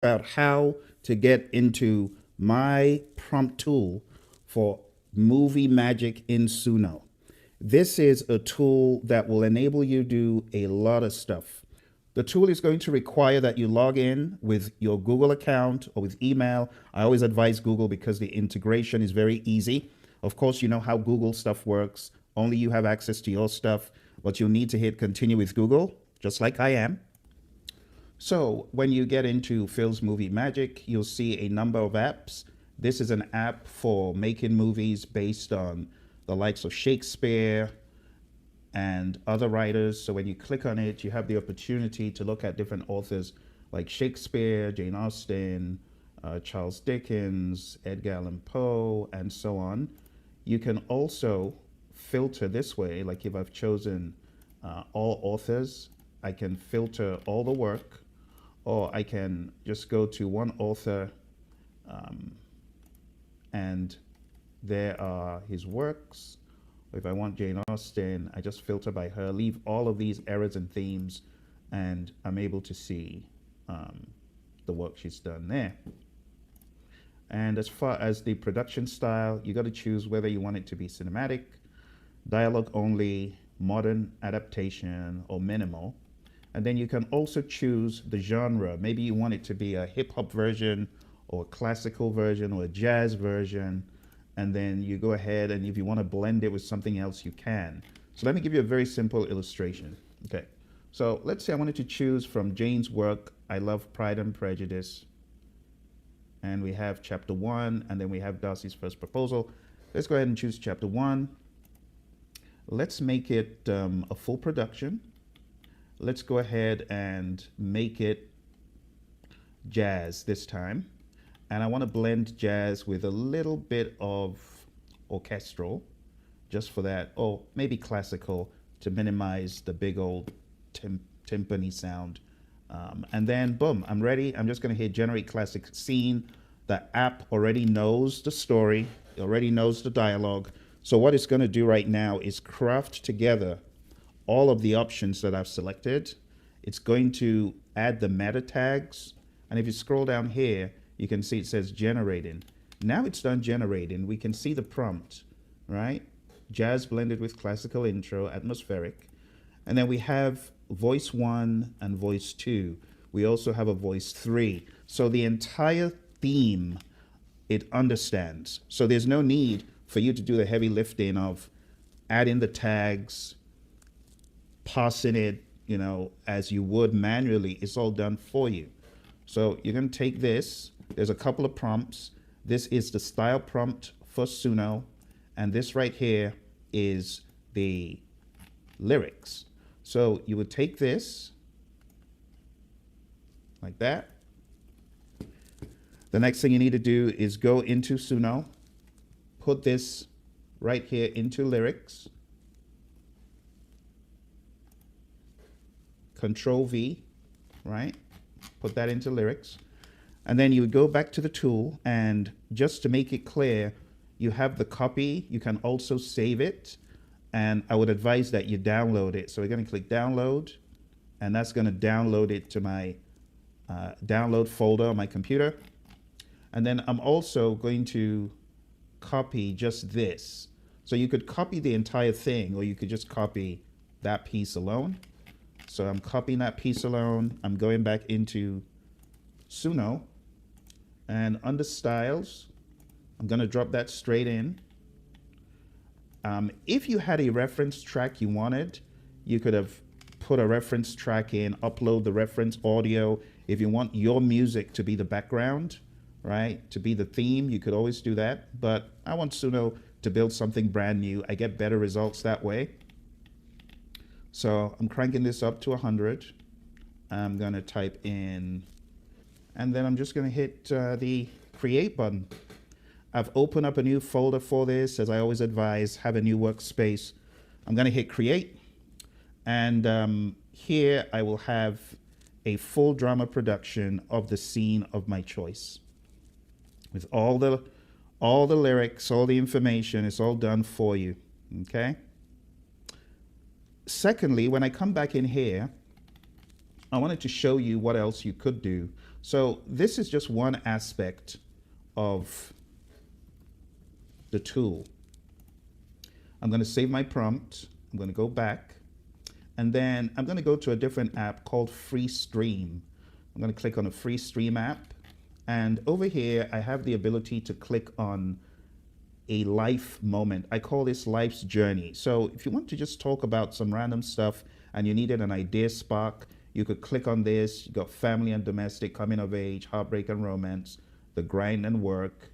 about how to get into my prompt tool for movie magic in Suno. This is a tool that will enable you to do a lot of stuff. The tool is going to require that you log in with your Google account or with email. I always advise Google because the integration is very easy. Of course, you know how Google stuff works. Only you have access to your stuff, but you'll need to hit continue with Google, just like I am. So when you get into Phil's Movie Magic, you'll see a number of apps. This is an app for making movies based on the likes of Shakespeare and other writers. So when you click on it, you have the opportunity to look at different authors like Shakespeare, Jane Austen, Charles Dickens, Edgar Allan Poe, and so on. You can also filter this way, like if I've chosen all authors, I can filter all the work, or I can just go to one author and there are his works. If I want Jane Austen, I just filter by her, leave all of these errors and themes, and I'm able to see the work she's done there. And as far as the production style, you got to choose whether you want it to be cinematic, dialogue only, modern adaptation, or minimal. And then you can also choose the genre. Maybe you want it to be a hip hop version or a classical version or a jazz version. And then you go ahead, and if you want to blend it with something else, you can. So let me give you a very simple illustration. Okay. So let's say I wanted to choose from Jane's work, I Love Pride and Prejudice. And we have chapter 1, and then we have Darcy's First Proposal. Let's go ahead and choose chapter 1. Let's make it a full production. Let's go ahead and make it jazz this time. And I want to blend jazz with a little bit of orchestral, just for that, or maybe classical to minimize the big old timpani sound. And then boom, I'm ready. I'm just going to hit generate classic scene. The app already knows the story, it already knows the dialogue. So what it's going to do right now is craft together all of the options that I've selected. It's going to add the meta tags. And if you scroll down here, you can see it says generating. Now it's done generating. We can see the prompt, right? Jazz blended with classical intro, atmospheric. And then we have voice 1 and voice 2. We also have a voice 3. So the entire theme, it understands. So there's no need for you to do the heavy lifting of adding the tags, parsing it, as you would manually. It's all done for you. So you're going to take this. There's a couple of prompts. This is the style prompt for Suno, and this right here is the lyrics. So you would take this like that. The next thing you need to do is go into Suno, put this right here into lyrics, Control V, right? Put that into lyrics. And then you would go back to the tool, and just to make it clear, you have the copy. You can also save it, and I would advise that you download it. So we're going to click download, and that's going to download it to my download folder on my computer. And then I'm also going to copy just this. So you could copy the entire thing, or you could just copy that piece alone. So I'm copying that piece alone. I'm going back into Suno, and under styles, I'm going to drop that straight in. If you had a reference track you wanted, you could have put a reference track in, upload the reference audio. If you want your music to be the background, right, to be the theme, you could always do that. But I want Suno to build something brand new. I get better results that way. So I'm cranking this up to 100. I'm going to type in, and then I'm just going to hit the create button. I've opened up a new folder for this. As I always advise, have a new workspace. I'm going to hit create. And here I will have a full drama production of the scene of my choice. With all the lyrics, all the information, it's all done for you. Okay? Secondly, when I come back in here, I wanted to show you what else you could do. So this is just one aspect of the tool. I'm going to save my prompt. I'm going to go back, and then I'm going to go to a different app called FreeStream. I'm going to click on a FreeStream app, and over here I have the ability to click on a life moment. I call this life's journey. So if you want to just talk about some random stuff and you needed an idea spark, you could click on this. You got family and domestic, coming of age, heartbreak and romance, the grind and work,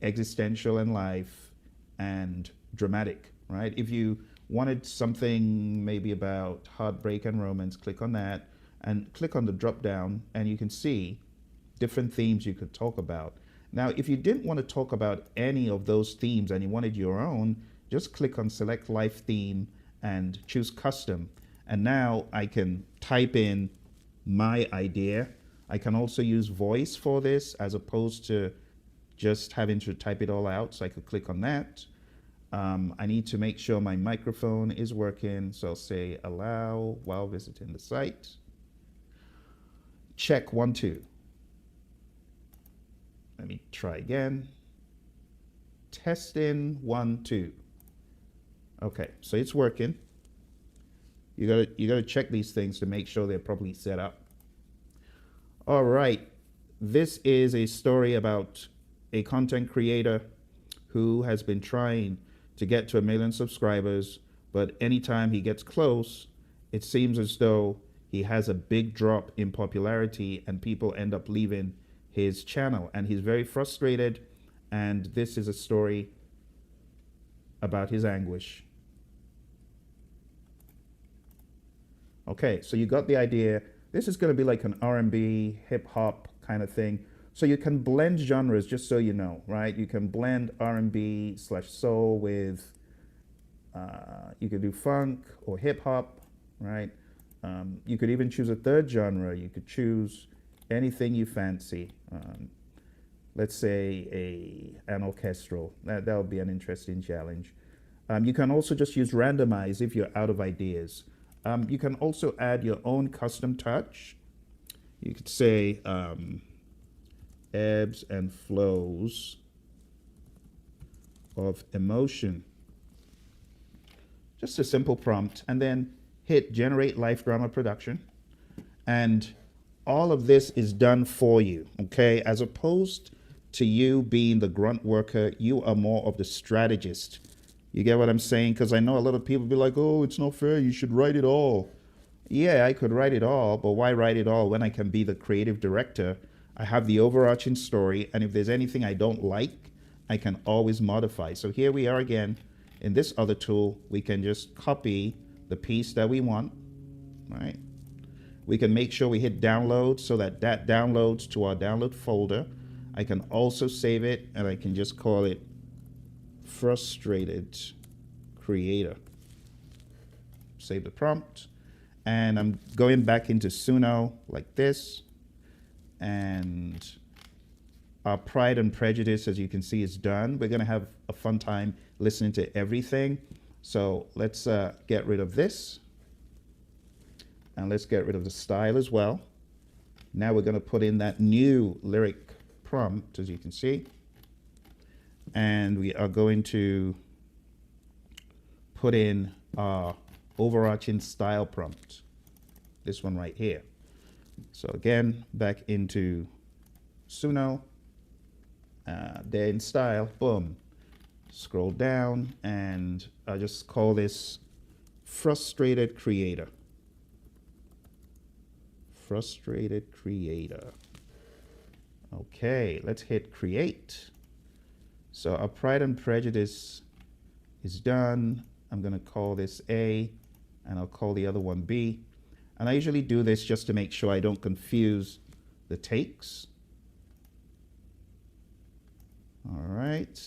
existential and life, and dramatic, right? If you wanted something maybe about heartbreak and romance, click on that and click on the drop down, and you can see different themes you could talk about. Now, if you didn't want to talk about any of those themes and you wanted your own, just click on select life theme and choose custom. And now I can type in my idea. I can also use voice for this as opposed to just having to type it all out. So I could click on that. I need to make sure my microphone is working. So I'll say allow while visiting the site. Check 1, 2. Let me try again. Testing 1, 2. Okay, so it's working. You gotta check these things to make sure they're properly set up. All right, this is a story about a content creator who has been trying to get to 1 million subscribers, but anytime he gets close, it seems as though he has a big drop in popularity and people end up leaving his channel, and he's very frustrated, and this is a story about his anguish. Okay, so you got the idea. This is going to be like an R&B, hip hop kind of thing. So you can blend genres, just so you know, right? You can blend R&B / soul with, you could do funk or hip hop, right? You could even choose a third genre. You could choose anything you fancy. Let's say an orchestral. That would be an interesting challenge. You can also just use randomize if you're out of ideas. You can also add your own custom touch. You could say ebbs and flows of emotion. Just a simple prompt, and then hit generate life drama production. And all of this is done for you, okay? As opposed to you being the grunt worker, you are more of the strategist. You get what I'm saying? Because I know a lot of people be like, oh, it's not fair, you should write it all. Yeah, I could write it all, but why write it all when I can be the creative director? I have the overarching story, and if there's anything I don't like, I can always modify. So here we are again. In this other tool, we can just copy the piece that we want, right? We can make sure we hit download so that that downloads to our download folder. I can also save it, and I can just call it Frustrated Creator. Save the prompt. And I'm going back into Suno like this. And our Pride and Prejudice, as you can see, is done. We're going to have a fun time listening to everything. So let's get rid of this. And let's get rid of the style as well. Now we're going to put in that new lyric prompt, as you can see. And we are going to put in our overarching style prompt. This one right here. So again, back into Suno. There in style, boom. Scroll down, and I'll just call this Frustrated Creator. Frustrated Creator. Okay, let's hit create. So our Pride and Prejudice is done. I'm going to call this A, and I'll call the other one B. And I usually do this just to make sure I don't confuse the takes. All right.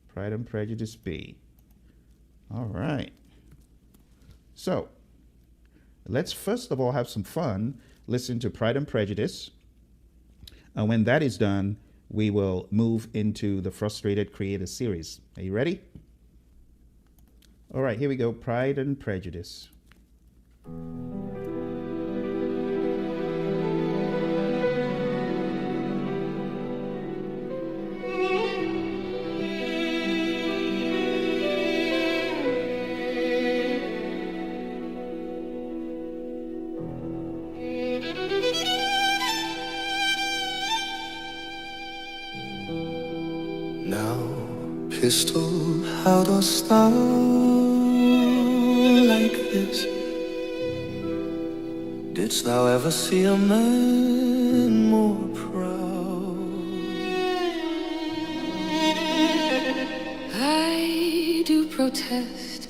Pride and Prejudice B. All right. So let's first of all have some fun. Listen to Pride and Prejudice. And when that is done, we will move into the Frustrated Creator series. Are you ready? All right, here we go. Pride and Prejudice. pistol, how dost thou like this? Didst thou ever see a man more proud? I do protest,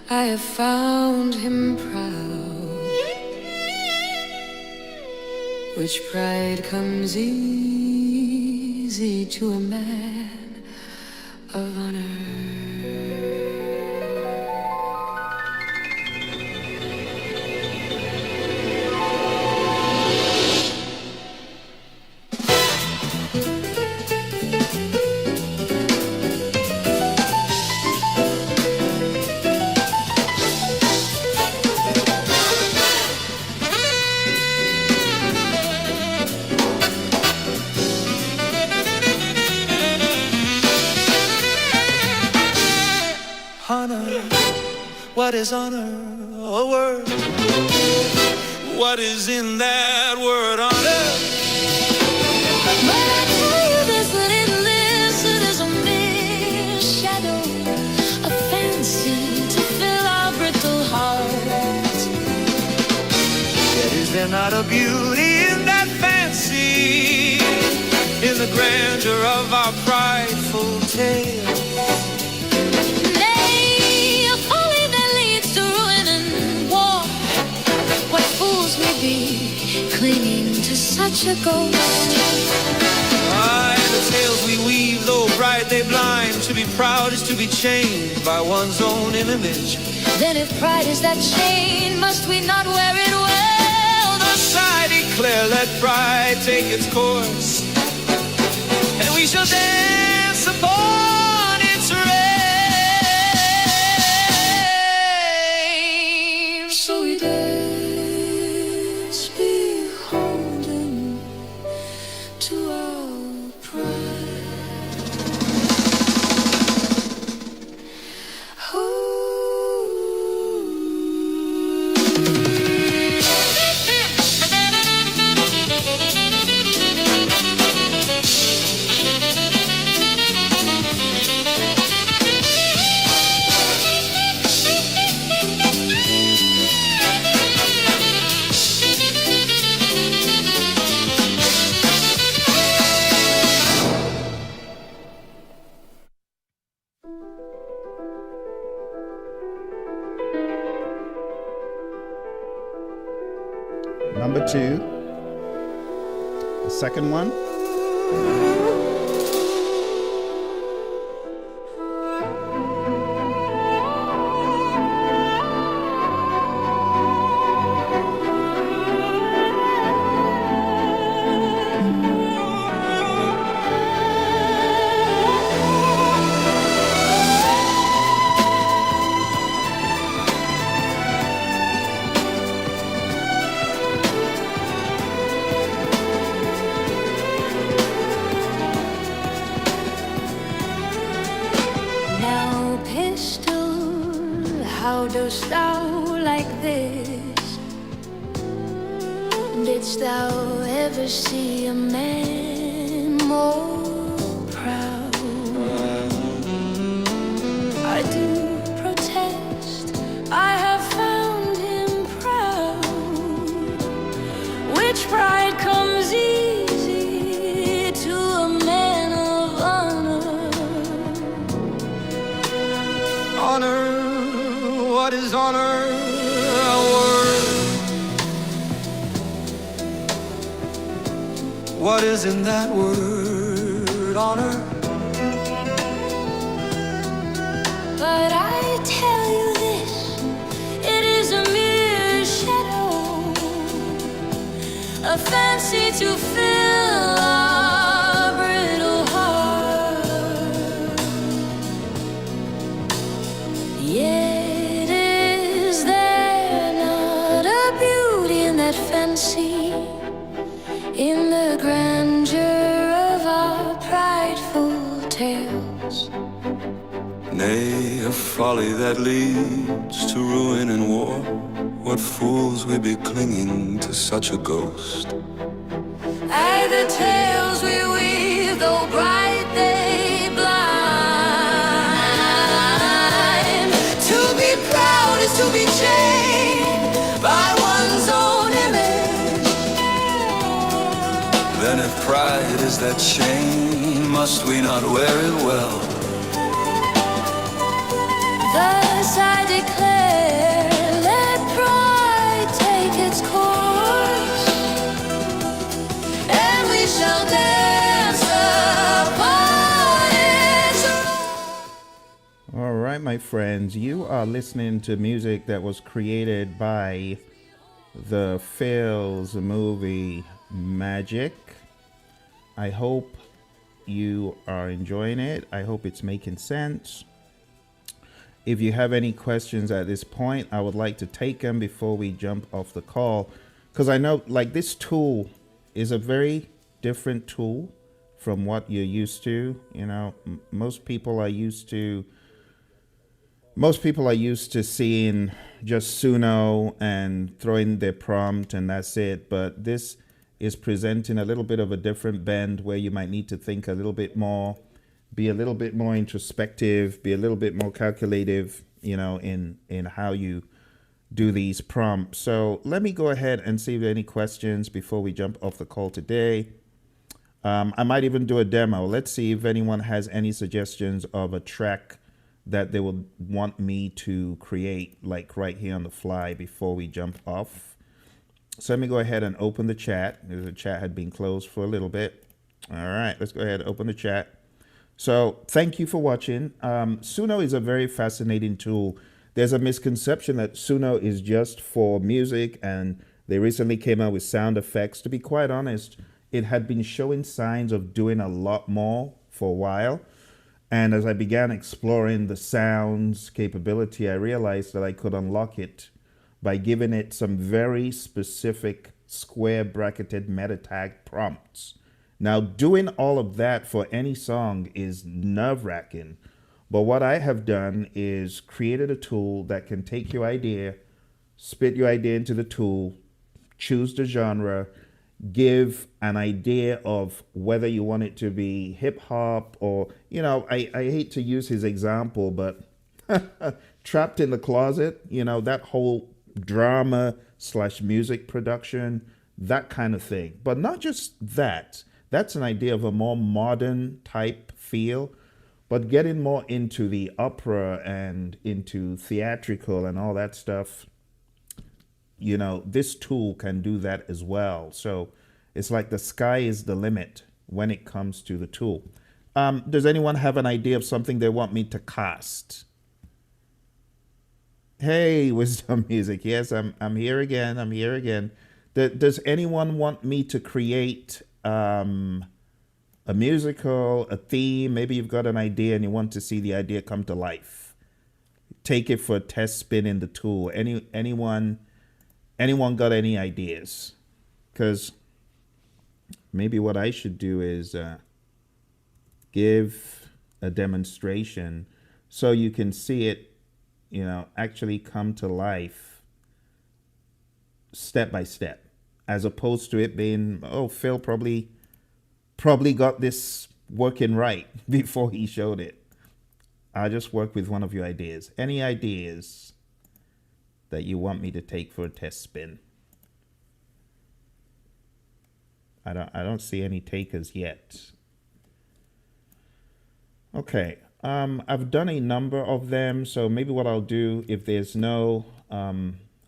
I have found him proud, which pride comes easy to a man of honor. Honor, what is honor? A word. What is in that word, honor? But I tell you this, that in this it is a mere shadow, a fancy to fill our brittle hearts. Yet is there not a beauty in that fancy, in the grandeur of our prideful tale? Clinging to such a ghost. Aye, the tales we weave, though bright they blind. To be proud is to be chained by one's own image. Then if pride is that chain, must we not wear it well? Thus I declare, let pride take its course, and we shall dance upon its reign. So we dance, beholden to our pride. Ooh. Number 2, the second one. How dost thou like this? Didst thou ever see a man more proud? I do protest, I have found him proud, which pride comes easy to a man of honor. Honor, what is honor? A word. What is in that word, honor? But I tell you this, it is a mere shadow, a fancy to fill our brittle heart. Yet is there not a beauty in that fancy, in the grandeur of our prideful tales? Nay, a folly that leads to ruin and war. What fools we be clinging to such a ghost. Aye, the tales we weave, though bright they blind. Then if pride is that chain, must we not wear it well? Thus I declare, let pride take its course, and we shall dance upon its roar. All right, my friends, you are listening to music that was created by the Phil's movie Magic. I hope you are enjoying it. I hope it's making sense. If you have any questions at this point, I would like to take them before we jump off the call, because I know like this tool is a very different tool from what you're used to. You know, most people are used to seeing just Suno and throwing their prompt and that's it. But this is presenting a little bit of a different bend where you might need to think a little bit more, be a little bit more introspective, be a little bit more calculative, you know, in how you do these prompts. So let me go ahead and see if there are any questions before we jump off the call today. I might even do a demo. Let's see if anyone has any suggestions of a track that they would want me to create, like right here on the fly before we jump off. So let me go ahead and open the chat. The chat had been closed for a little bit. All right, let's go ahead and open the chat. So thank you for watching. Suno is a very fascinating tool. There's a misconception that Suno is just for music, and they recently came out with sound effects. To be quite honest, it had been showing signs of doing a lot more for a while. And as I began exploring the sounds capability, I realized that I could unlock it by giving it some very specific square bracketed meta tag prompts. Now, doing all of that for any song is nerve-wracking, but what I have done is created a tool that can take your idea, spit your idea into the tool, choose the genre, give an idea of whether you want it to be hip-hop or, you know, I hate to use his example, but Trapped in the Closet, you know, that whole drama / music production, that kind of thing. But not just that. That's an idea of a more modern type feel, but getting more into the opera and into theatrical and all that stuff, you know, this tool can do that as well. So it's like the sky is the limit when it comes to the tool. Does anyone have an idea of something they want me to cast? Hey, Wisdom Music. Yes, I'm here again. I'm here again. Does anyone want me to create a musical, a theme? Maybe you've got an idea and you want to see the idea come to life. Take it for a test spin in the tool. Anyone got any ideas? Because maybe what I should do is give a demonstration so you can see it, you know, actually come to life step by step, as opposed to it being, oh, Phill probably got this working right before he showed it. I'll just work with one of your ideas. Any ideas that you want me to take for a test spin? I don't see any takers yet. Okay. I've done a number of them, so maybe what I'll do, if there's no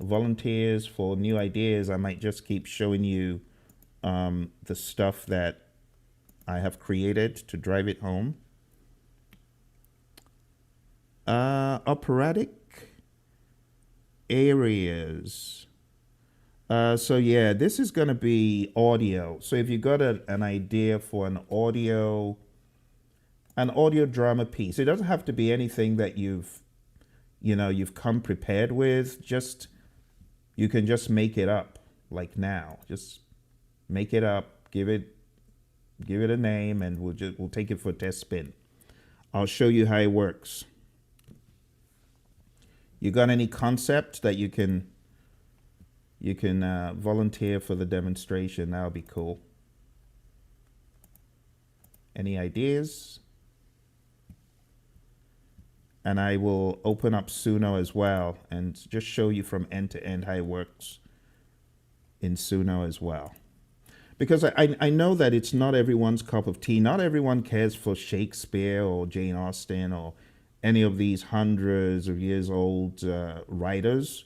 volunteers for new ideas, I might just keep showing you the stuff that I have created to drive it home. Operatic areas. So yeah, this is going to be audio. So if you got an idea for an audio drama piece, it doesn't have to be anything that you've come prepared with. Just, you can just make it up like now. Just make it up, give it a name, and we'll take it for a test spin. I'll show you how it works. You got any concept that you can volunteer for the demonstration? That would be cool. Any ideas? And I will open up Suno as well and just show you from end to end how it works in Suno as well. because I know that it's not everyone's cup of tea. Not everyone cares for Shakespeare or Jane Austen or any of these hundreds of years old writers.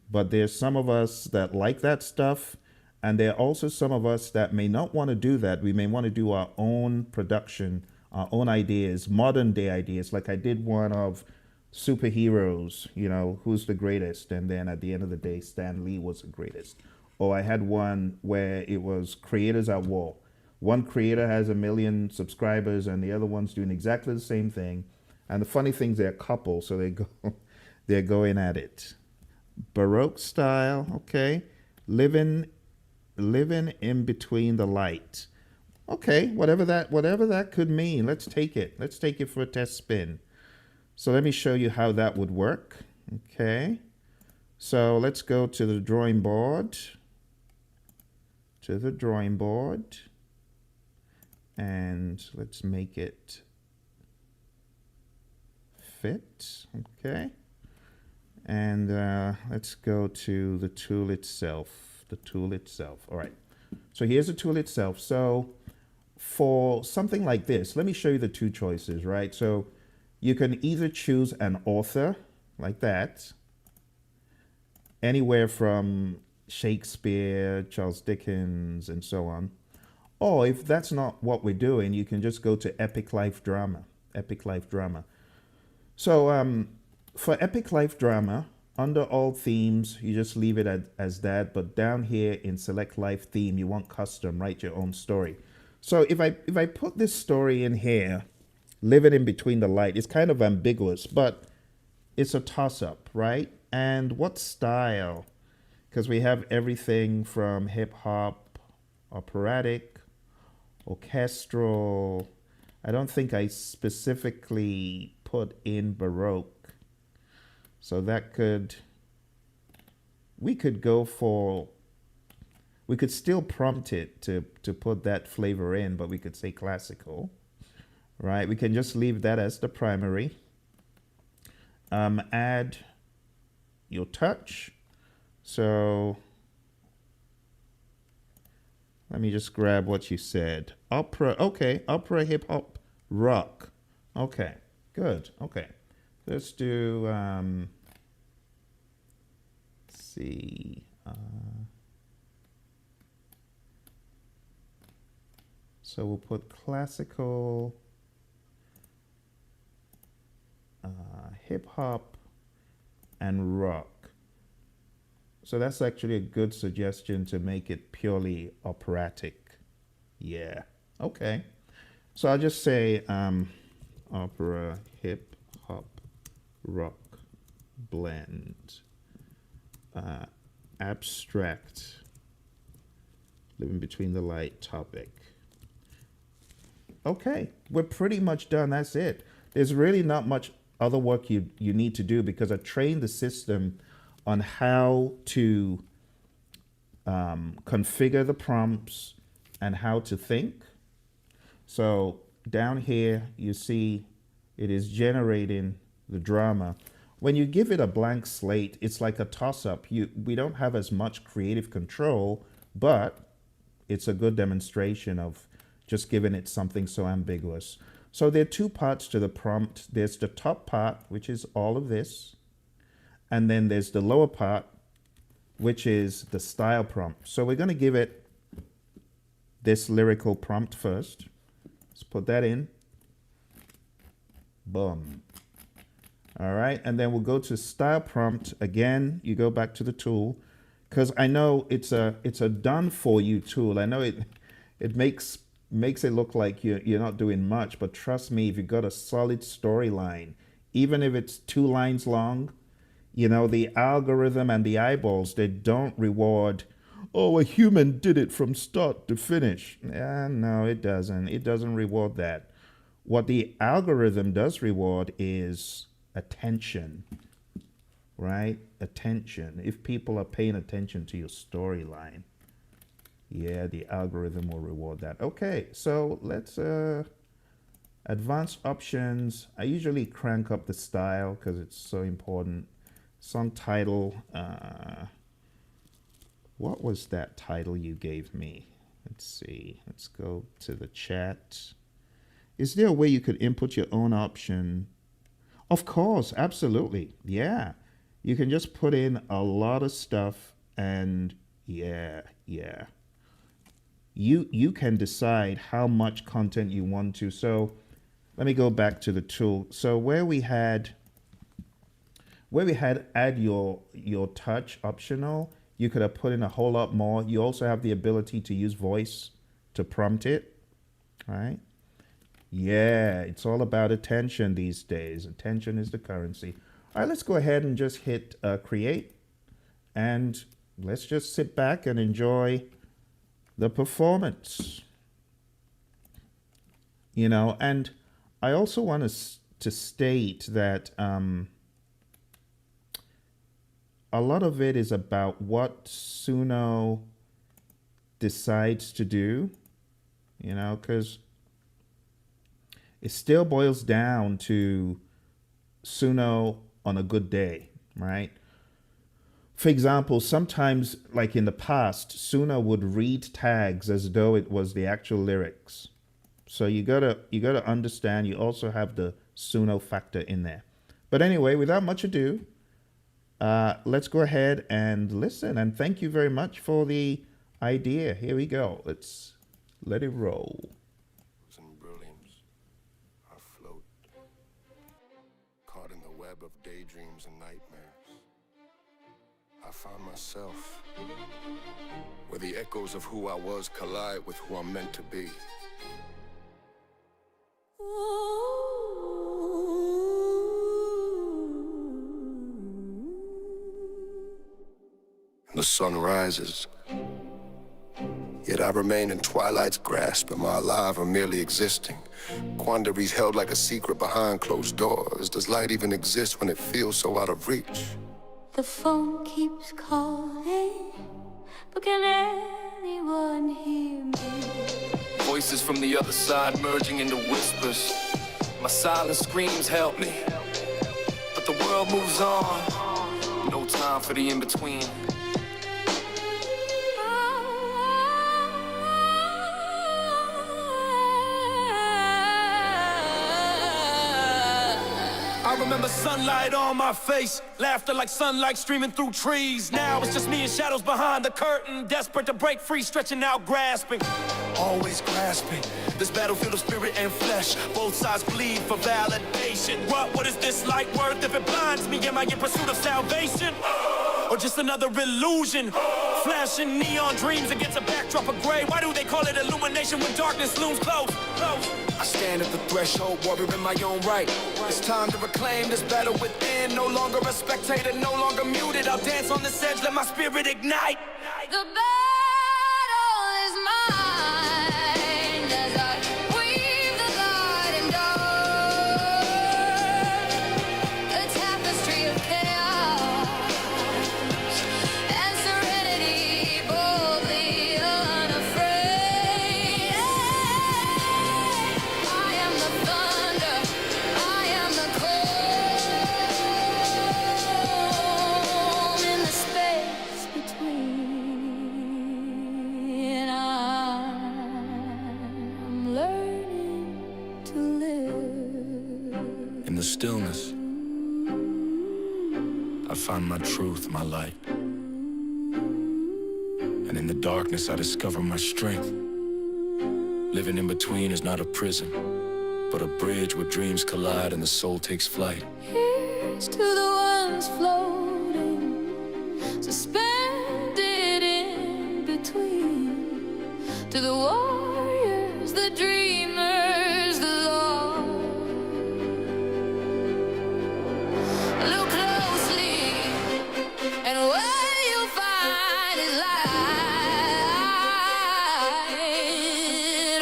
But there's some of us that like that stuff. And there are also some of us that may not want to do that. We may want to do our own production, our own ideas, modern day ideas. Like I did one of superheroes, who's the greatest? And then at the end of the day, Stan Lee was the greatest. Or I had one where it was creators at war. One creator has 1 million subscribers and the other one's doing exactly the same thing. And the funny thing is they're a couple, so they're going at it. Baroque style, okay. Living in between the light. Okay, whatever that could mean. Let's take it. Let's take it for a test spin. So let me show you how that would work. Okay. So let's go to the drawing board. And let's make it fit. Okay. And let's go to the tool itself. All right. So here's the tool itself. So for something like this, let me show you the two choices, right? So you can either choose an author like that, anywhere from Shakespeare, Charles Dickens, and so on. Or if that's not what we're doing, you can just go to epic life drama. So for epic life drama, under all themes, you just leave it as that. But down here in select life theme, you want custom, write your own story. So if I put this story in here, living in between the light, it's kind of ambiguous, but it's a toss-up, right? And what style? Because we have everything from hip-hop, operatic, orchestral. I don't think I specifically put in Baroque. So we could still prompt it to put that flavor in, but we could say classical, right? We can just leave that as the primary. Add your touch. So let me just grab what you said. Opera, okay, opera, hip hop, rock. Okay, good, okay. Let's do, let's see. So we'll put classical, hip hop, and rock. So that's actually a good suggestion to make it purely operatic. Yeah, okay. So I'll just say opera, hip hop, rock, blend, abstract, living between the light topic. Okay, we're pretty much done. That's it. There's really not much other work you need to do because I trained the system on how to configure the prompts and how to think. So down here, you see it is generating the drama. When you give it a blank slate, it's like a toss-up. We don't have as much creative control, but it's a good demonstration of just giving it something so ambiguous. So there are two parts to the prompt. There's the top part, which is all of this. And then there's the lower part, which is the style prompt. So we're going to give it this lyrical prompt first. Let's put that in. Boom. All right. And then we'll go to style prompt. Again, you go back to the tool because I know it's a done for you tool. I know it makes it look like you're not doing much, but trust me, if you've got a solid storyline, even if it's 2 lines long, the algorithm and the eyeballs, they don't reward, oh, a human did it from start to finish. No, it doesn't. It doesn't reward that. What the algorithm does reward is attention, right? Attention. If people are paying attention to your storyline, yeah, the algorithm will reward that. Okay, so let's advanced options. I usually crank up the style because it's so important. Song title. What was that title you gave me? Let's see. Let's go to the chat. Is there a way you could input your own option? Of course, absolutely. Yeah. You can just put in a lot of stuff and yeah. You can decide how much content you want to. So let me go back to the tool. So where we had add your touch optional, you could have put in a whole lot more. You also have the ability to use voice to prompt it, right? Yeah, it's all about attention these days. Attention is the currency. All right, let's go ahead and just hit create, and let's just sit back and enjoy the performance. You know, and I also want to state that a lot of it is about what Suno decides to do, you know, because it still boils down to Suno on a good day, right? For example, sometimes, like in the past, Suno would read tags as though it was the actual lyrics. So you gotta understand. You also have the Suno factor in there. But anyway, without much ado, let's go ahead and listen. And thank you very much for the idea. Here we go. Let's let it roll. And brilliance, I float, caught in the web of daydreams and nightmares. I find myself where the echoes of who I was collide with who I'm meant to be. The sun rises, yet I remain in twilight's grasp. Am I alive or merely existing? Quandaries held like a secret behind closed doors. Does light even exist when it feels so out of reach? The phone keeps calling, but can anyone hear me? Voices from the other side merging into whispers. My silence screams, help me. But the world moves on. No time for the in-between. I remember sunlight on my face, laughter like sunlight streaming through trees. Now it's just me and shadows behind the curtain, desperate to break free, stretching out, grasping. Always grasping, this battlefield of spirit and flesh. Both sides bleed for validation. What is this light worth if it blinds me? Am I in pursuit of salvation? Or just another illusion? Flashing neon dreams against a backdrop of gray. Why do they call it illumination when darkness looms close? I stand at the threshold, warrior in my own right. It's time to reclaim this battle within. No longer a spectator, no longer muted. I'll dance on this edge, let my spirit ignite. The battle is mine as I weave the garden door, a tapestry of chaos and serenity, boldly unafraid. I am the thunder, I am the calm in the space between. I'm learning to live. In the stillness, I find my truth, my light. And in the darkness, I discover my strength. Living in between is not a prison, but a bridge where dreams collide and the soul takes flight. Here's to the ones floating, suspended in between. To the warriors, the dreamers, the lost. Look closely, and what you'll find is light,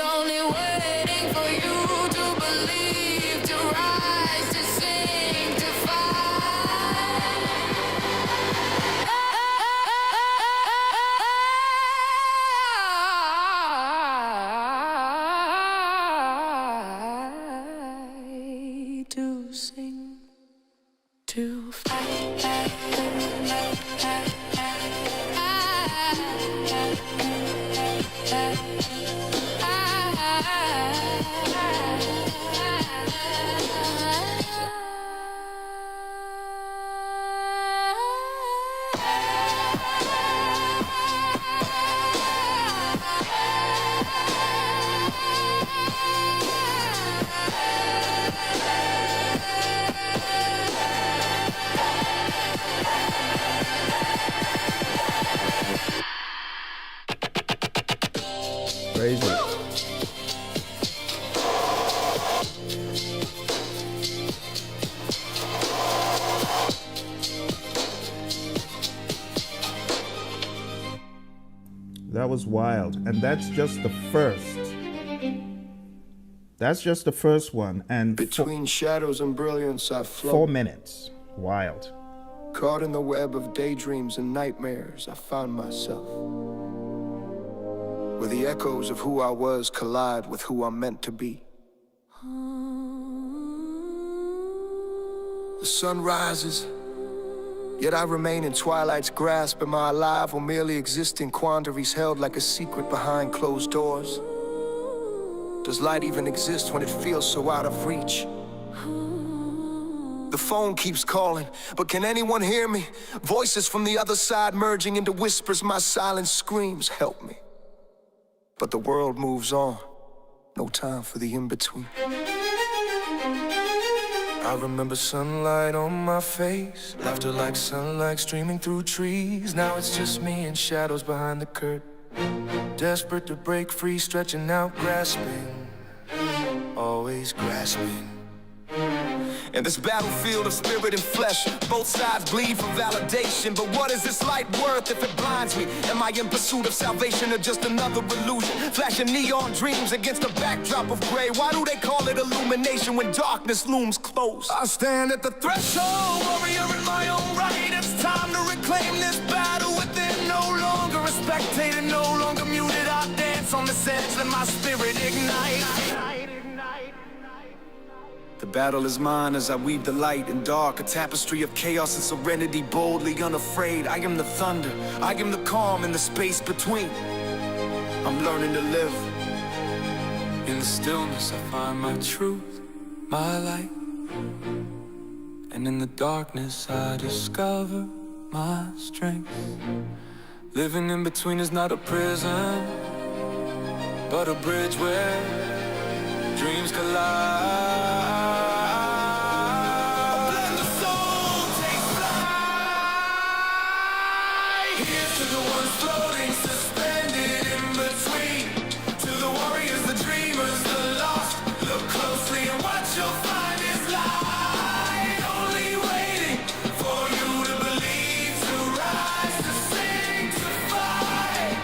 only waiting for you to believe, to rise, to sing, to fight, to sing, to fight. Crazy. That was wild. And that's just the first. That's just the first one. And Between shadows and brilliance, I 4 float. minutes. Wild. Caught in the web of daydreams and nightmares, I found myself. Where the echoes of who I was collide with who I'm meant to be. The sun rises, yet I remain in twilight's grasp. Am I alive or merely existing quandaries held like a secret behind closed doors? Does light even exist when it feels so out of reach? The phone keeps calling, but can anyone hear me? Voices from the other side merging into whispers, my silence screams, help me. But the world moves on, no time for the in-between. I remember sunlight on my face, laughter like sunlight streaming through trees. Now it's just me and shadows behind the curtain, desperate to break free, stretching out, grasping, always grasping. In this battlefield of spirit and flesh, both sides bleed for validation. But what is this light worth if it blinds me? Am I in pursuit of salvation or just another illusion? Flashing neon dreams against a backdrop of gray. Why do they call it illumination when darkness looms close? I stand at the threshold, warrior in my own right. It's time to reclaim this battle within. No longer a spectator, no longer muted. I dance on this edge, let my spirit ignite. The battle is mine as I weave the light and dark, a tapestry of chaos and serenity, boldly unafraid. I am the thunder, I am the calm in the space between. I'm learning to live. In the stillness I find my truth, my light. And in the darkness I discover my strength. Living in between is not a prison, but a bridge where dreams collide. Here's to the ones floating, suspended in between. To the warriors, the dreamers, the lost. Look closely and what you'll find is light. Only waiting for you to believe, to rise, to sing, to fight.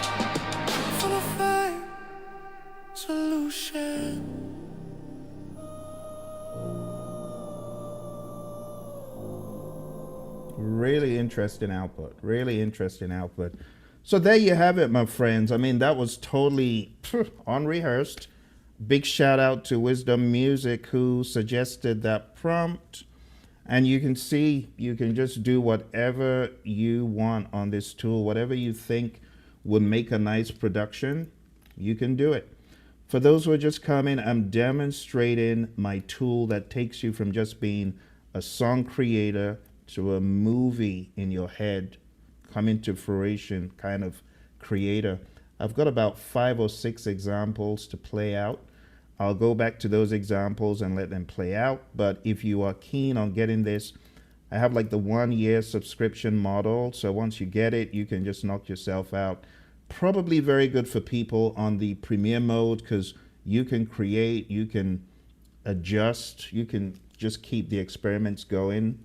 For the fight, solution. Really interesting output. Really interesting output. So there you have it, my friends. I mean, that was totally unrehearsed. Big shout out to Wisdom Music who suggested that prompt. And you can see you can just do whatever you want on this tool. Whatever you think would make a nice production, you can do it. For those who are just coming, I'm demonstrating my tool that takes you from just being a song creator to a movie in your head, coming to fruition kind of creator. I've got about 5 or 6 examples to play out. I'll go back to those examples and let them play out. But if you are keen on getting this, I have like the 1-year subscription model. So once you get it, you can just knock yourself out. Probably very good for people on the premiere mode because you can create, you can adjust, you can just keep the experiments going.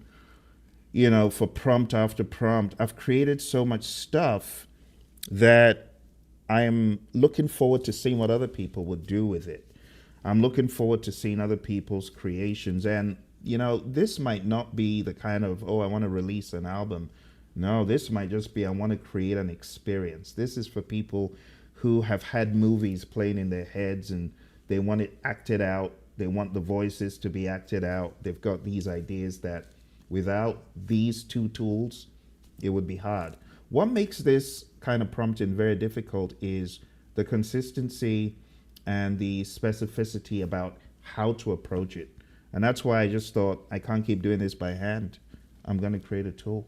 You know, for prompt after prompt, I've created so much stuff that I'm looking forward to seeing what other people would do with it. I'm looking forward to seeing other people's creations. And, you know, this might not be the kind of, oh, I want to release an album. No, this might just be, I want to create an experience. This is for people who have had movies playing in their heads and they want it acted out. They want the voices to be acted out. They've got these ideas that without these 2 tools, it would be hard. What makes this kind of prompting very difficult is the consistency and the specificity about how to approach it. And that's why I just thought I can't keep doing this by hand. I'm going to create a tool.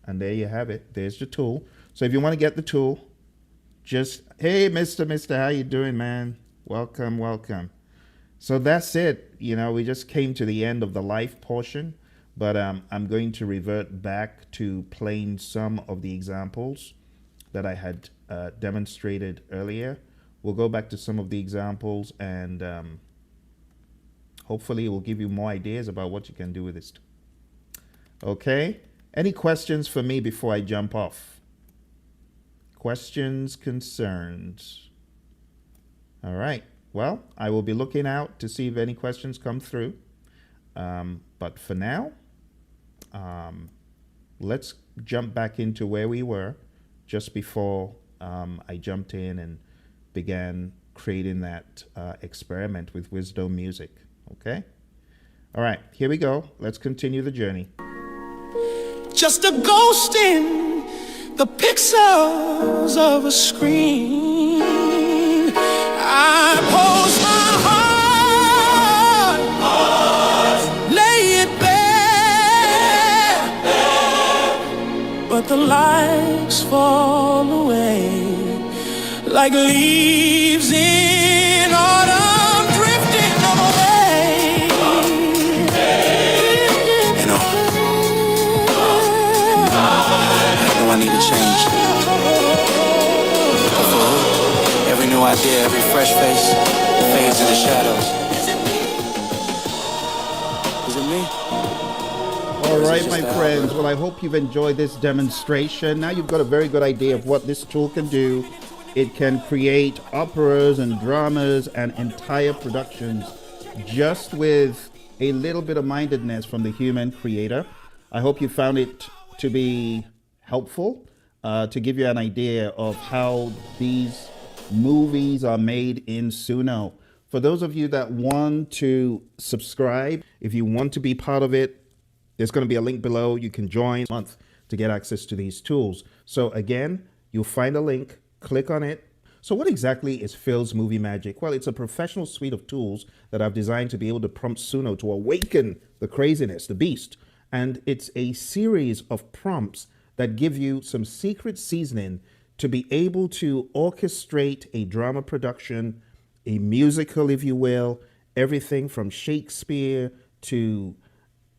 And there you have it. There's the tool. So if you want to get the tool, just, hey, Mr. How you doing, man? Welcome, welcome. So that's it. You know, we just came to the end of the life portion, but I'm going to revert back to playing some of the examples that I had demonstrated earlier. We'll go back to some of the examples, and hopefully it will give you more ideas about what you can do with this. Okay, any questions for me before I jump off? Questions, concerns? All right, well, I will be looking out to see if any questions come through. But for now, let's jump back into where we were just before I jumped in and began creating that experiment with Wisdom Music. Okay? All right, here we go. Let's continue the journey. Just a ghost in the pixels of a screen. I pose my heart, lay it bare, but the lights fall away like leaves in autumn drifting away. You know, I need to change. Every new idea, every fresh face fades into shadows. Is it me? All right, my friends. Well, I hope you've enjoyed this demonstration. Now you've got a very good idea of what this tool can do. It can create operas and dramas and entire productions just with a little bit of mindedness from the human creator. I hope you found it to be helpful, to give you an idea of how these movies are made in Suno. For those of you that want to subscribe, if you want to be part of it, there's going to be a link below. You can join a month to get access to these tools. So again, you'll find a link, click on it. So what exactly is Phil's Movie Magic? Well, it's a professional suite of tools that I've designed to be able to prompt Suno to awaken the craziness, the beast. And it's a series of prompts that give you some secret seasoning to be able to orchestrate a drama production, a musical, if you will, everything from Shakespeare to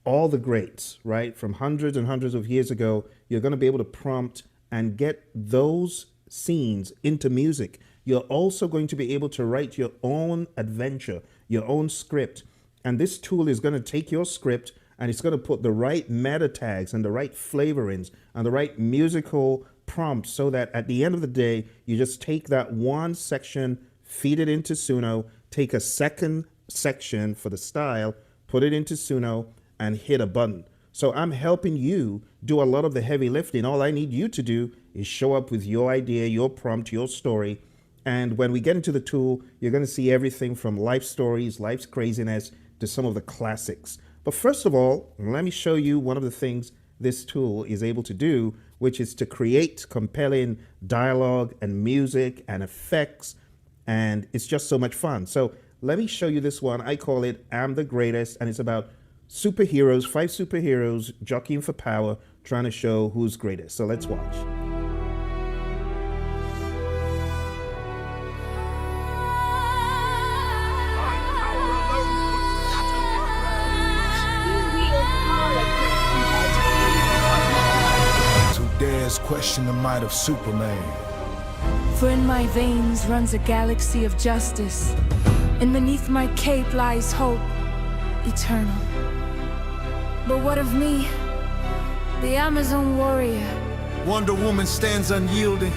all the greats, right? From hundreds and hundreds of years ago, you're going to be able to prompt and get those scenes into music. You're also going to be able to write your own adventure, your own script. And this tool is going to take your script and it's going to put the right meta tags and the right flavorings and the right musical prompts so that at the end of the day, you just take that one section, feed it into Suno, take a second section for the style, put it into Suno, and hit a button. So I'm helping you do a lot of the heavy lifting. All I need you to do is show up with your idea, your prompt, your story. And when we get into the tool, you're going to see everything from life stories, life's craziness, to some of the classics. But first of all, let me show you one of the things this tool is able to do, which is to create compelling dialogue and music and effects. And it's just so much fun. So let me show you this one. I call it I'm the Greatest. And it's about superheroes, 5 superheroes jockeying for power, trying to show who's greatest. So let's watch. Who dares question the might of Superman? For in my veins runs a galaxy of justice, and beneath my cape lies hope eternal. But what of me, the Amazon warrior? Wonder Woman stands unyielding,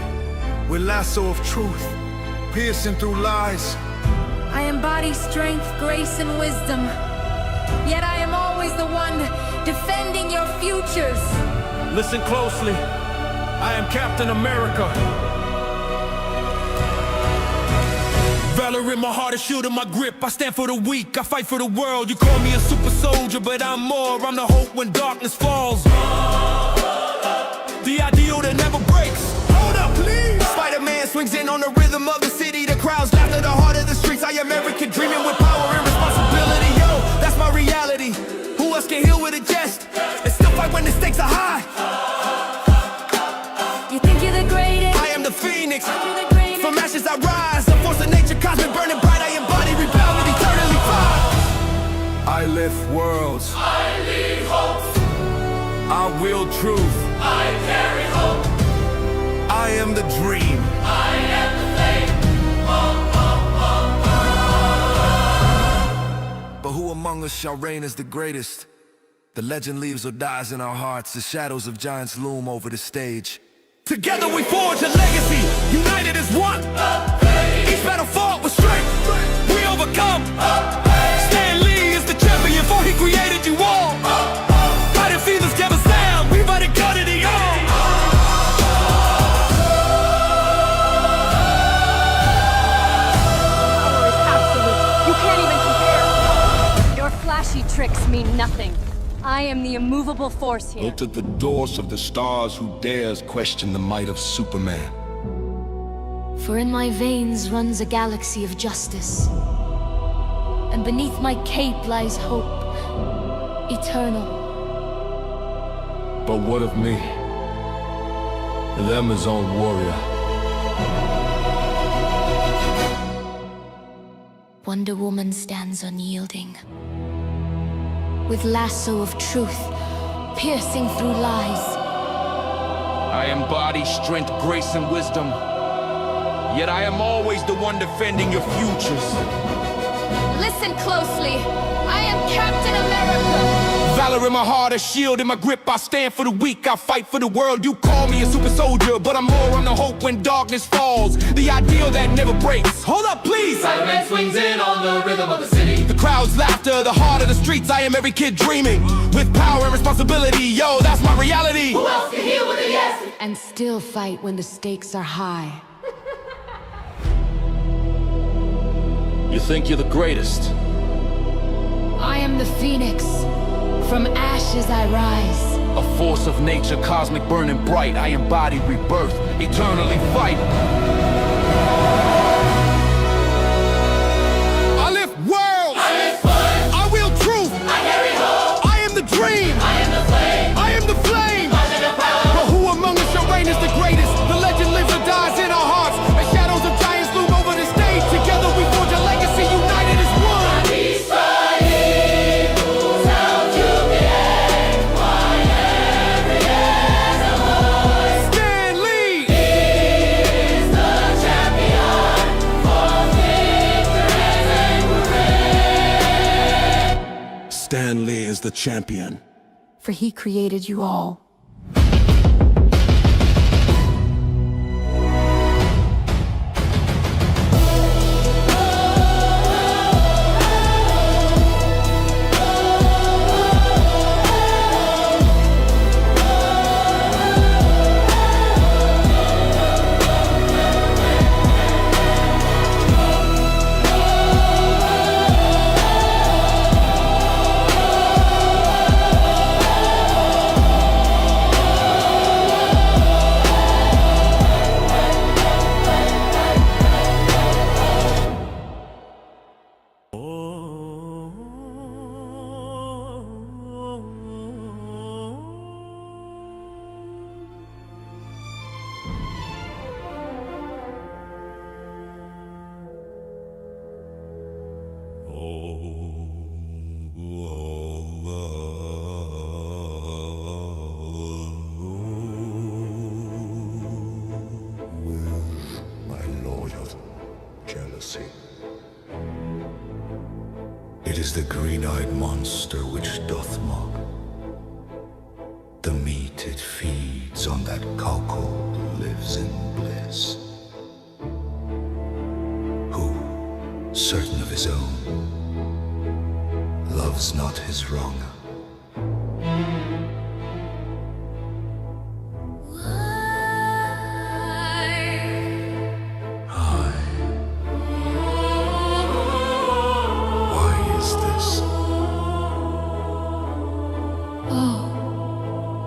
with lasso of truth, piercing through lies. I embody strength, grace, and wisdom, yet I am always the one defending your futures. Listen closely. I am Captain America. Valor in my heart, a shield in my grip. I stand for the weak, I fight for the world. You call me a super soldier, but I'm more. I'm the hope when darkness falls. The ideal that never breaks. Hold up, please. Spider-Man swings in on the rhythm of the city. The crowds laugh at the heart of the streets. I am every kid dreaming with power and responsibility. Yo, that's my reality. Who else can heal with a jest and still fight when the stakes are high? You think you're the greatest? I am the phoenix. You're the greatest. From ashes I rise. A force of nature, cosmic, burning bright. I embody, rebel, and eternally fire. I lift worlds. I lead hope. I will truth. I carry hope. I am the dream. I am the flame. But who among us shall reign as the greatest? The legend lives or dies in our hearts. The shadows of giants loom over the stage. Together we forge a legacy, united as one. Each battle fought with strength, we overcome. Stan Lee is the champion, for he created you all. Fighting feelings never sound, we might have got it all. Power is absolute. You can't even compare. Your flashy tricks mean nothing. I am the immovable force here. Look at the doors of the stars who dares question the might of Superman. For in my veins runs a galaxy of justice, and beneath my cape lies hope, eternal. But what of me? The Amazon warrior. Wonder Woman stands unyielding, with lasso of truth, piercing through lies. I embody strength, grace, and wisdom. Yet I am always the one defending your futures. Listen closely. I am Captain America. Valor in my heart, a shield in my grip. I stand for the weak, I fight for the world. You call me a super soldier, but I'm more on the hope when darkness falls. The ideal that never breaks. Hold up, please! Spider-Man swings in on the rhythm of the city. The crowd's laughter, the heart of the streets. I am every kid dreaming with power and responsibility. Yo, that's my reality. Who else can heal with a yes? And still fight when the stakes are high. You think you're the greatest? I am the phoenix. From ashes I rise. A force of nature, cosmic, burning bright. I embody rebirth, eternally fight. I lift worlds. I lift fun. I will truth. I carry hope. I am the dream. I am the flame. I am the flame. Positive power. But who among us shall reign as the greatest? The legend lives or dies in our hearts. As shadows of giants loom over the stage. Together we forge a legacy, united as one. These eagles out to the end. Why every animal Stan Lee is the champion for victories and parade. Stan Lee is the champion. For he created you all. It is the green-eyed monster which doth mock. The meat it feeds on that cowcold lives in bliss. Who, certain of his own, loves not his wronger.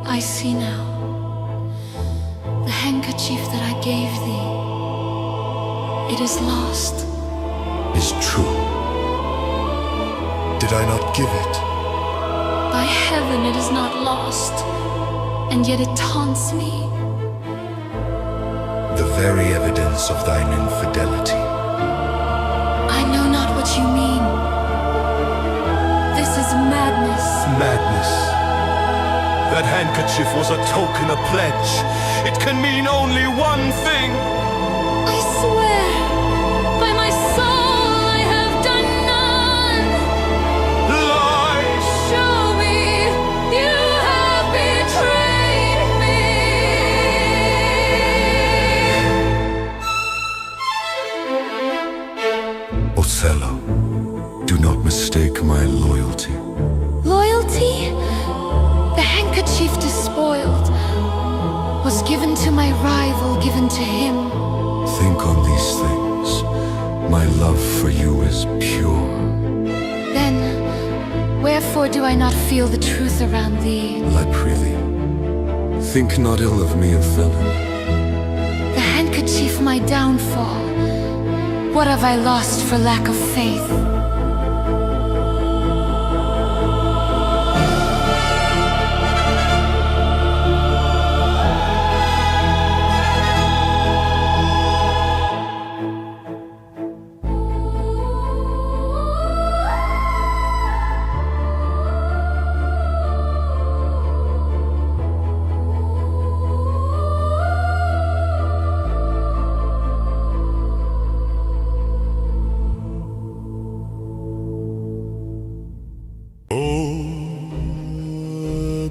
I see now. The handkerchief that I gave thee, it is lost. Is is true. Did I not give it? By heaven, it is not lost, and yet it taunts me. The very evidence of thine infidelity. I know not what you mean. This is madness. Madness. That handkerchief was a token, a pledge. It can mean only one thing. I swear, by my soul, I have done none. Lies. Show me you have betrayed me. Othello, do not mistake my loyalty. Loyalty? The handkerchief despoiled was given to my rival, given to him. Think on these things. My love for you is pure. Then, wherefore do I not feel the truth around thee? I prithee, think not ill of me, Othello. The handkerchief my downfall. What have I lost for lack of faith?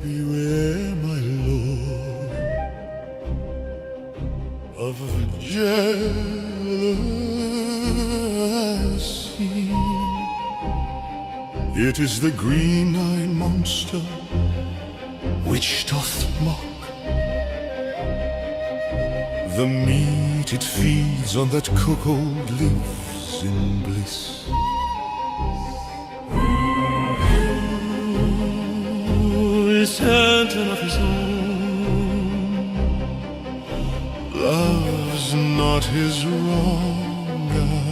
Beware, my lord, of jealousy. It is the green-eyed monster which doth mock. The meat it feeds on that cuckold lives in bliss. Certain of his own, loves not his wrong and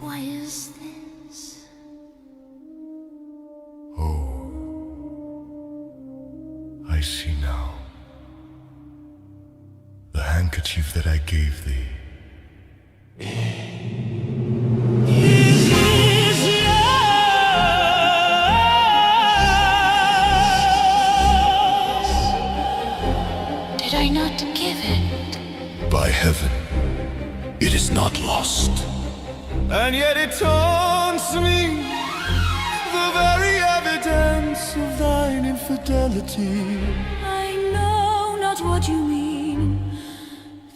Why is this? Oh, I see now. The handkerchief that I gave thee. Did I not give it? By heaven, it is not lost. And yet it taunts me. The very evidence of thine infidelity. I know not what you mean.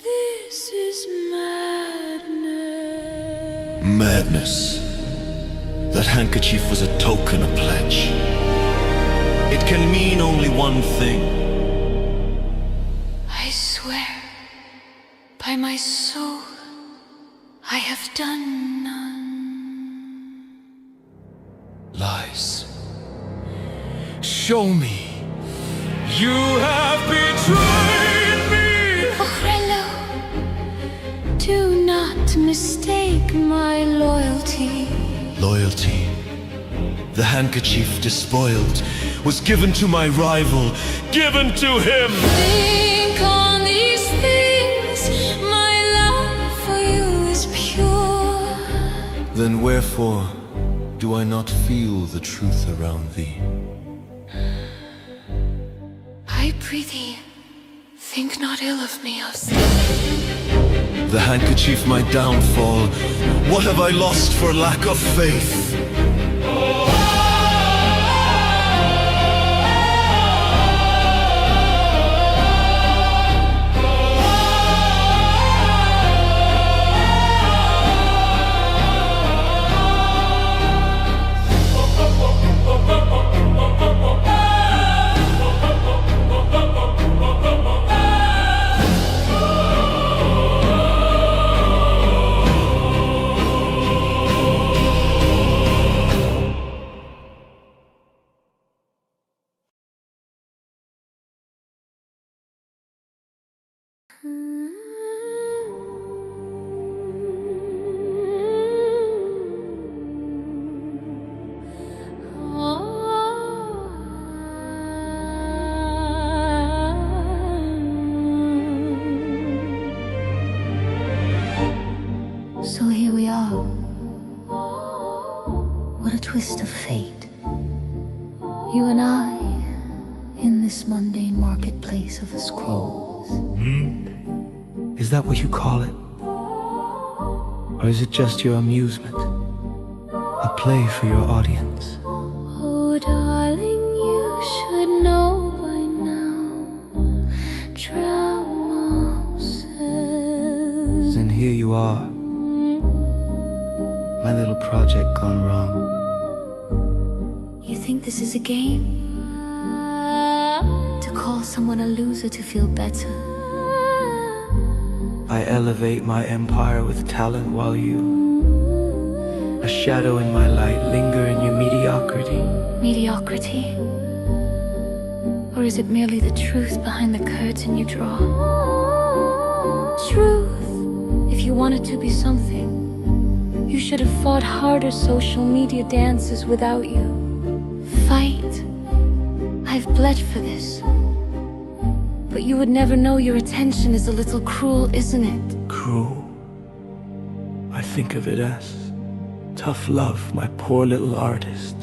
This is madness. Madness. That handkerchief was a token, a pledge. It can mean only one thing. I swear, by my soul, I have done none. Lies. Show me. You have betrayed me. Othello, do not mistake my loyalty. Loyalty. The handkerchief despoiled was given to my rival, given to him. Think on these things, my love for you is pure. Then wherefore do I not feel the truth around thee? I prithee, think not ill of me, Othello. The handkerchief my downfall. What have I lost for lack of faith? So here we are. What a twist of fate. You and I, in this mundane marketplace of the scrolls. Is that what you call it? Or is it just your amusement? A play for your audience? Oh, darling, you should know by now. Drama says. And here you are. My little project gone wrong. You think this is a game? To call someone a loser to feel better? I elevate my empire with talent while you, a shadow in my light, linger in your mediocrity. Mediocrity? Or is it merely the truth behind the curtain you draw? Truth! If you wanted to be something, you should have fought harder social media dances without you. Fight. I've bled for this. But you would never know your attention is a little cruel, isn't it? Cruel. I think of it as tough love, my poor little artist.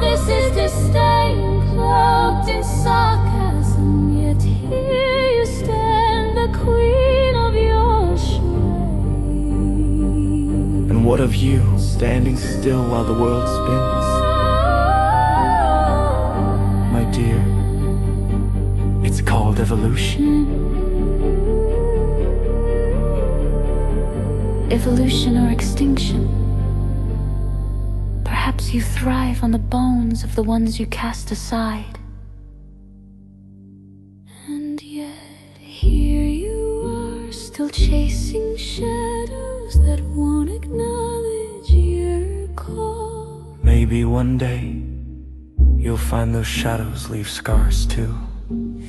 This is disdain cloaked in sarcasm, yet here you stand, the queen of your charade. And what of you, standing still while the world spins? My dear, it's called evolution. Evolution or extinction? Perhaps you thrive on the bones of the ones you cast aside. And yet here you are, still chasing shadows that won't acknowledge your call. Maybe one day you'll find those shadows leave scars too. And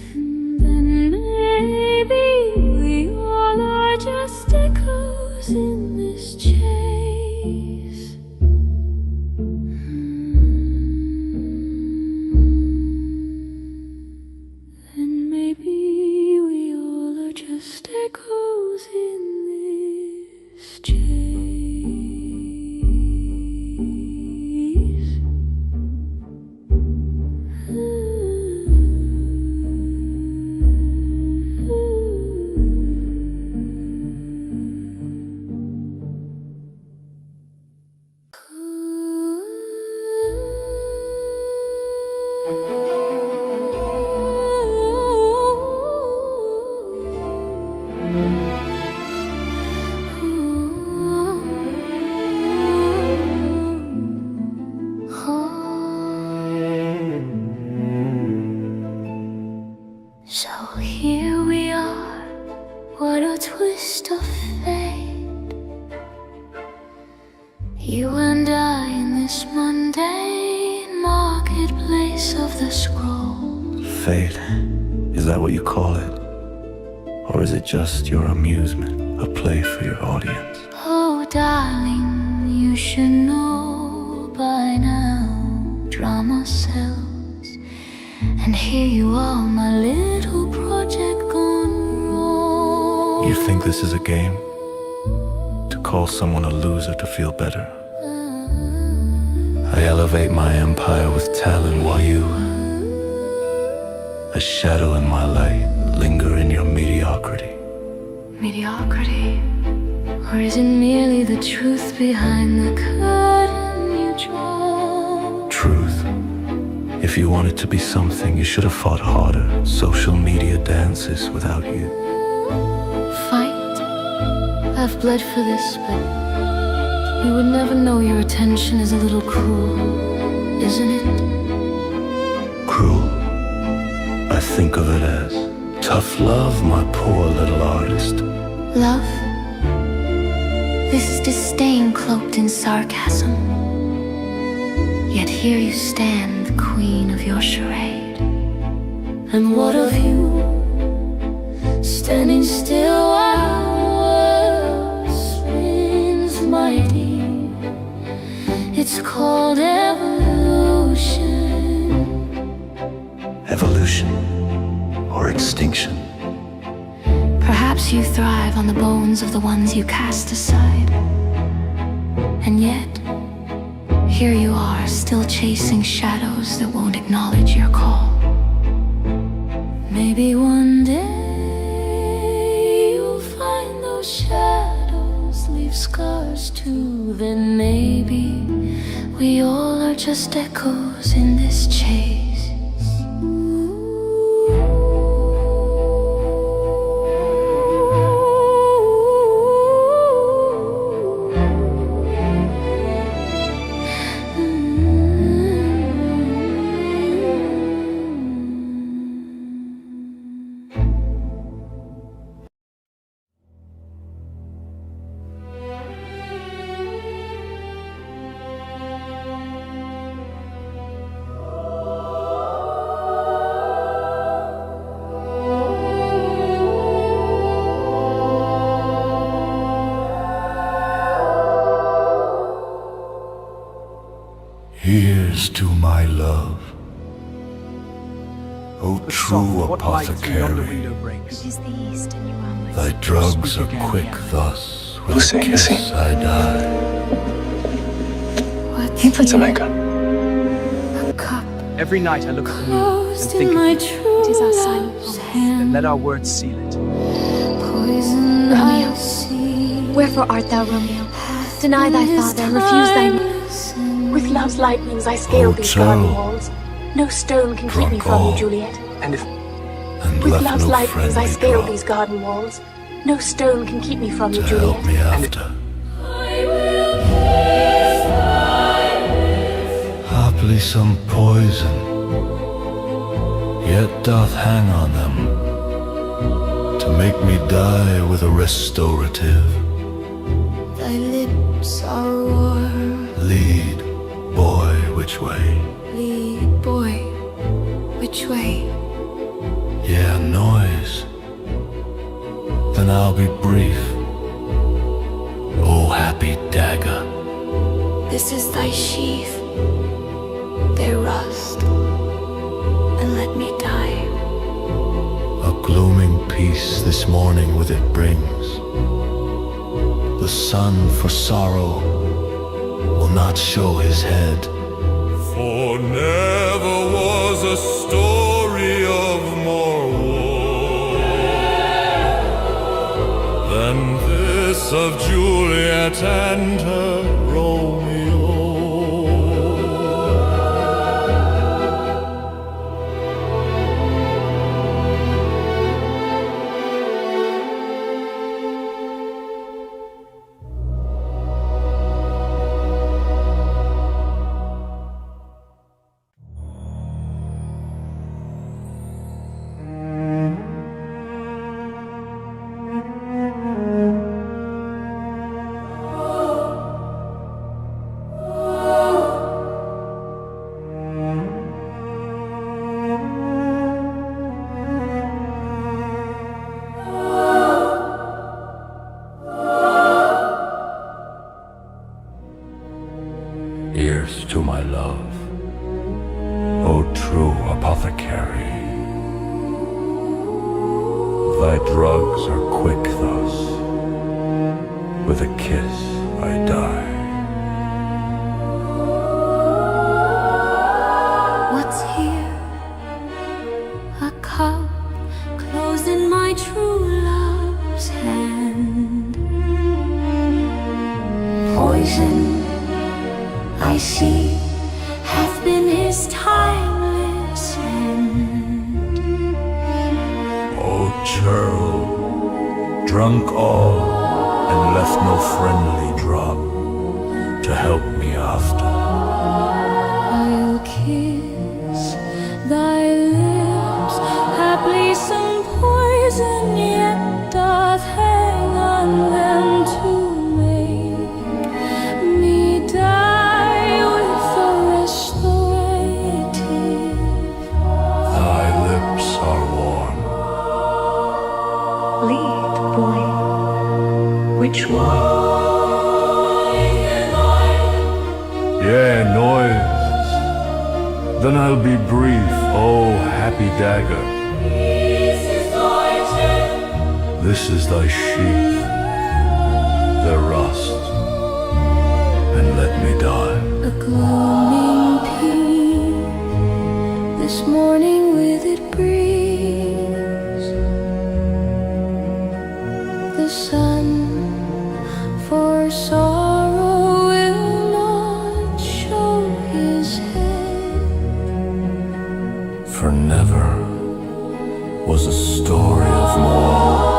then maybe we all are just echoes in this chase. Then maybe we all are just echoes in this chase. So here we are, what a twist of fate. You and I in this mundane marketplace of the scrolls. Fate, is that what you call it? Or is it just your amusement, a play for your audience? Oh, darling, you should know by now. Drama sells. And here you are, my little project gone wrong. You think this is a game? To call someone a loser to feel better? I elevate my empire with talent while you, a shadow in my light, linger in your mediocrity. Mediocrity? Or is it merely the truth behind the curtain you draw? Truth. If you wanted to be something, you should have fought harder. Social media dances without you. Fight? I've bled for this, but you would never know your attention is a little cruel, isn't it? Cruel. I think of it as tough love, my poor little artist. Love? This is disdain cloaked in sarcasm. Yet here you stand, the queen of your charade. And what of you, standing still while world spins mighty? It's called evolution. Evolution or extinction? Perhaps you thrive on the bones of the ones you cast aside. And yet, here you are, still chasing shadows that won't acknowledge your call. Maybe one day you'll find those shadows leave scars too. Then maybe we all are just echoes in this chase. Here's to my love, O true apothecary. It is the east and you are my Thy drugs are quick thus, with a kiss I die. What's here? Jamaica. A cup Every night I look at the moon and closed think in of my you. true It is our silent love's promise. Then hand. let our words seal it. Poison Romeo, I see. wherefore art thou, Romeo? Deny thy father and refuse thy name. With love's lightnings I scale these garden Othello, walls. No stone can keep me drunk from you, all. Juliet. And if And With left love's no lightnings I friendly scale drop these garden walls. No stone can keep me from you, to help Juliet. me after. Haply some poison yet doth hang on them, to make me die with a restorative. Thy lips are warm. Lead, boy, which way? Lead, boy, which way? Yeah, noise. Then I'll be brief. Oh, happy dagger, This is thy sheath. They rust, and let me die. a glooming peace this morning with it brings. The sun for sorrow will not show his head. For never was a story of more woe than this of Juliet and her Romeo. Here's to my love, O true apothecary. Thy drugs are quick thus, with a kiss I die. What's here? A cup closed in my true love's hand. Poison I see hath been his timeless hand. O churl, drunk all, and left no friendly drop to help me after. I'll kiss thy lips, haply some poison yet doth hang on them to make me die with a restorative. Thy lips are warm. Lead, boy. Which way? Yeah, noise. Then I'll be brief, oh happy dagger. This is thy sheep, their rust, and let me die. A gloaming peace, this morning with it breeze. The sun for sorrow will not show his head. For never was a story of more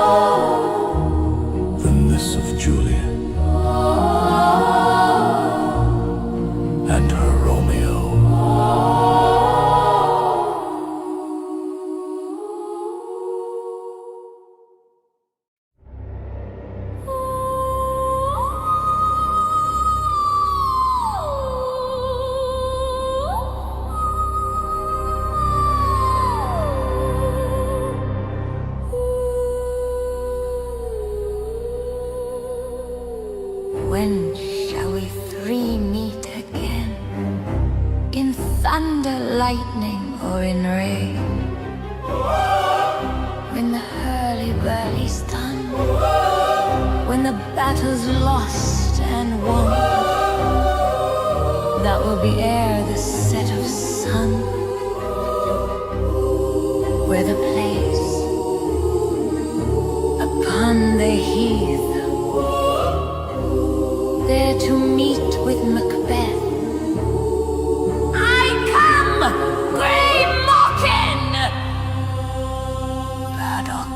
than this of Juliet and her Romeo. When shall we three meet again? In thunder, lightning, or in rain? When the hurly-burly's done, when the battle's lost and won, that will be ere the set of sun, where the place upon the heath, there to meet with Macbeth. I come, grey mocking, Braddock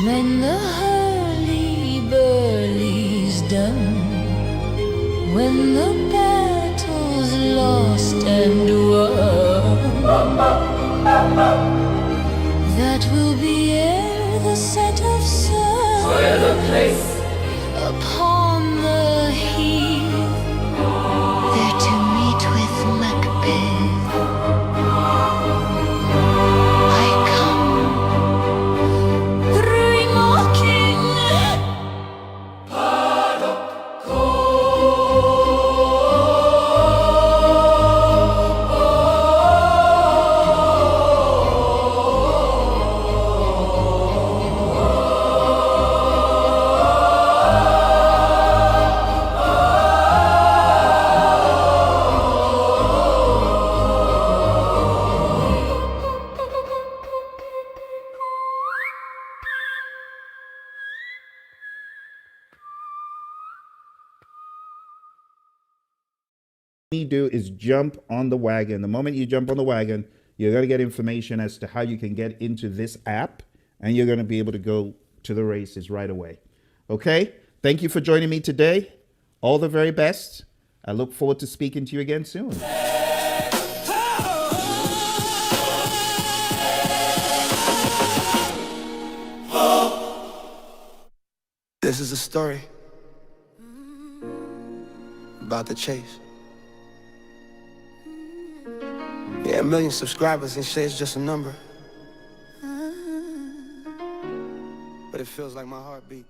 When the hurly-burly's done, when the battle's lost and won, that will be ere the set of sun. Where the place upon the heath, there to meet with Macbeth. I come, remarking, you do is jump on the wagon. The moment you jump on the wagon, you're going to get information as to how you can get into this app, and you're going to be able to go to the races right away. Okay? Thank you for joining me today. All the very best. I look forward to speaking to you again soon. This is a story about the chase. Yeah, 1 million subscribers and shit is just a number. But it feels like my heartbeat.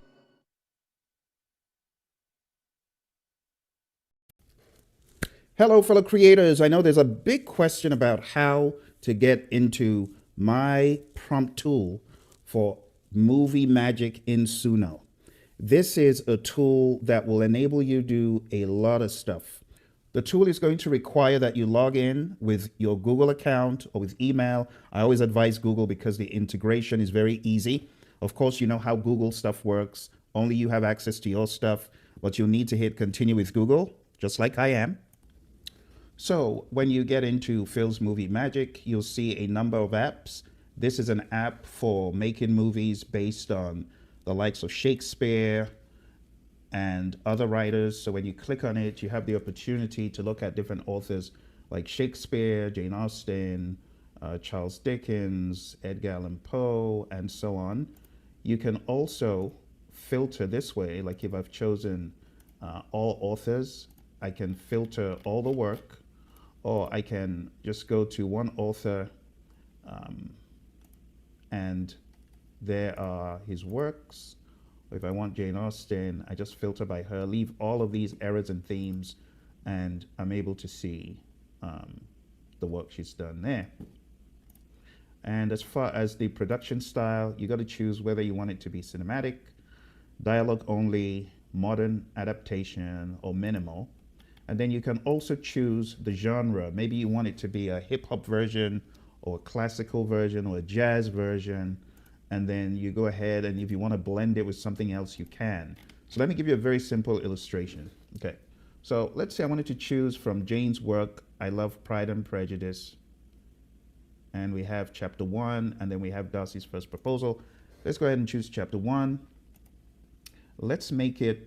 Hello, fellow creators. I know there's a big question about how to get into my prompt tool for movie magic in Suno. This is a tool that will enable you to do a lot of stuff. The tool is going to require that you log in with your Google account or with email. I always advise Google because the integration is very easy. Of course, you know how Google stuff works. Only you have access to your stuff, but you'll need to hit continue with Google, just like I am. So when you get into Phil's Movie Magic, you'll see a number of apps. This is an app for making movies based on the likes of Shakespeare and other writers. So when you click on it, you have the opportunity to look at different authors like Shakespeare, Jane Austen, Charles Dickens, Edgar Allan Poe, and so on. You can also filter this way, like if I've chosen all authors, I can filter all the work, or I can just go to one author and there are his works. If I want Jane Austen, I just filter by her, leave all of these errors and themes, and I'm able to see the work she's done there. And as far as the production style, you got to choose whether you want it to be cinematic, dialogue only, modern adaptation, or minimal. And then you can also choose the genre. Maybe you want it to be a hip hop version or a classical version or a jazz version. And then you go ahead, and if you want to blend it with something else, you can. So let me give you a very simple illustration. Okay, so let's say I wanted to choose from Jane's work, I Love Pride and Prejudice. And we have chapter 1, and then we have Darcy's First Proposal. Let's go ahead and choose chapter 1. Let's make it